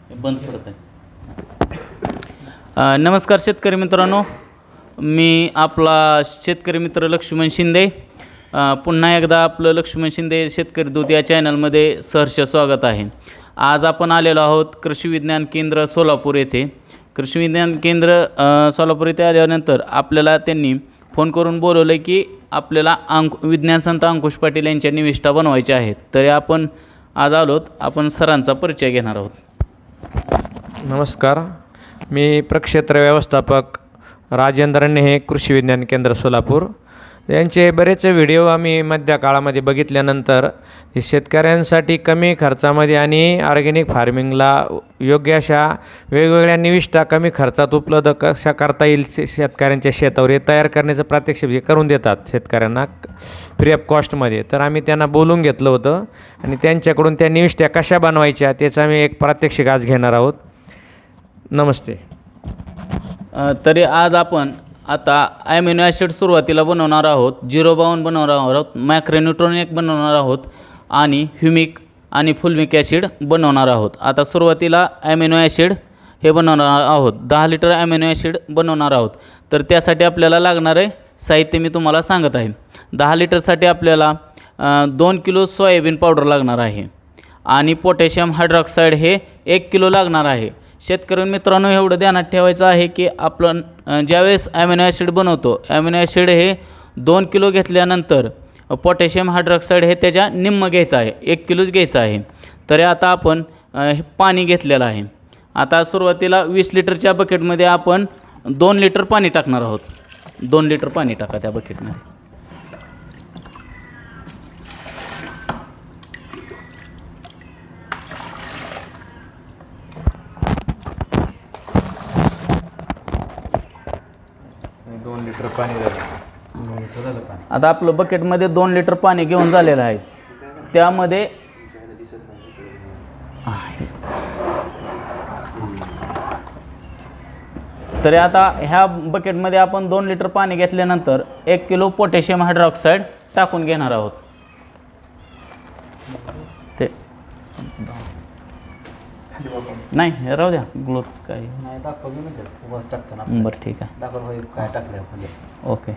बंद पडत आहे. नमस्कार शेतकरी मित्रांनो, मी आपला शेतकरी मित्र लक्ष्मण शिंदे. पुन्हा एकदा आपलं लक्ष्मण शिंदे शेतकरी दूत या चॅनलमध्ये सहर्ष स्वागत आहे. आज आपण आलेलो आहोत कृषी विज्ञान केंद्र सोलापूर येथे. कृषी विज्ञान केंद्र सोलापूर येथे आल्यानंतर आपल्याला त्यांनी फोन करून बोलवलं की आपल्याला विज्ञान संत अंकुश पाटील यांच्या निविष्ठा बनवायच्या आहेत. तरी आपण आज आलोत, आपण सरांचा परिचय घेणार आहोत. नमस्कार, मी प्रक्षेत्र व्यवस्थापक राजेंद्र नेहे, कृषी विज्ञान केंद्र सोलापूर. यांचे बरेच व्हिडिओ आम्ही मध्य काळामध्ये बघितल्यानंतर शेतकऱ्यांसाठी कमी खर्चामध्ये आणि ऑर्गॅनिक फार्मिंगला योग्य अशा वेगवेगळ्या निविष्ठा कमी खर्चात उपलब्ध कशा करता येईल शेतकऱ्यांच्या शेतावर हे तयार करण्याचं प्रात्यक्षिक करून देतात शेतकऱ्यांना फ्री ऑफ कॉस्टमध्ये. तर आम्ही त्यांना बोलून घेतलं होतं आणि त्यांच्याकडून त्या निविष्ठा कशा बनवायच्या त्याचं आम्ही एक प्रात्यक्षिक आज घेणार आहोत. नमस्ते. तरी आज आपण आता ॲमिनो ॲसिड सुरुवातीला बनवणार आहोत, 052 बनवणार आहोत, मॅक्रोन्यूट्रॉनिक बनवणार आहोत आणि ह्युमिक आणि फुलमिक ॲसिड बनवणार आहोत. आता सुरुवातीला ॲमिनो ॲसिड हे बनवणार आहोत, 10 लिटर ॲमिनो ॲसिड बनवणार आहोत. तर त्यासाठी आपल्याला लागणारे साहित्य मी तुम्हाला सांगत आहे. 10 लिटरसाठी आपल्याला 2 किलो सोयाबीन पावडर लागणार आहे आणि पोटॅशियम हायड्रॉक्साईड हे 1 किलो लागणार आहे. शेतकरी मित्रांनो, एवढं ध्यानात ठेवायचं आहे की आपण ज्यावेळेस ॲमिनो ॲसिड बनवतो, ॲमिनो ॲसिड हे 2 किलो घेतल्यानंतर पोटॅशियम हायड्रॉक्साईड हे त्याच्या निम्म घ्यायचं आहे, 1 किलोच घ्यायचं आहे. तरी आता आपण हे पाणी घेतलेलं आहे. आता सुरुवातीला 20 लिटरच्या बकेटमध्ये आपण 2 लिटर पाणी टाकणार आहोत. 2 लिटर पाणी टाका त्या बकेटमध्ये. आता आपलं बकेटमध्ये 2 लिटर पाणी घेऊन झालेलं आहे. त्यामध्ये तरी आता ह्या बकेटमध्ये आपण 2 लिटर पाणी घेतल्यानंतर 1 किलो पोटॅशियम हायड्रॉक्साईड टाकून घेणार आहोत. ते नाही, हे राहू द्या, ग्लोव्ज काय नाही बरं, ठीक आहे, ओके.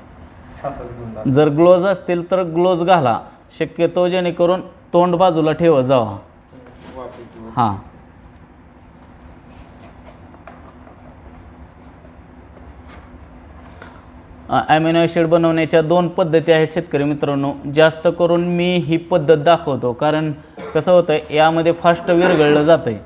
जर ग्लोव्ज असतील तर ग्लोव्ज घाला शक्यतो, जेणेकरून तोंड बाजूला ठेवत जावा. हां, ॲमिनो ॲसिड बनवण्याच्या 2 पद्धती आहेत शेतकरी मित्रांनो. जास्त करून मी ही पद्धत दाखवतो, कारण कसं होतं आहे, यामध्ये फास्ट विरघळलं जातं आहे.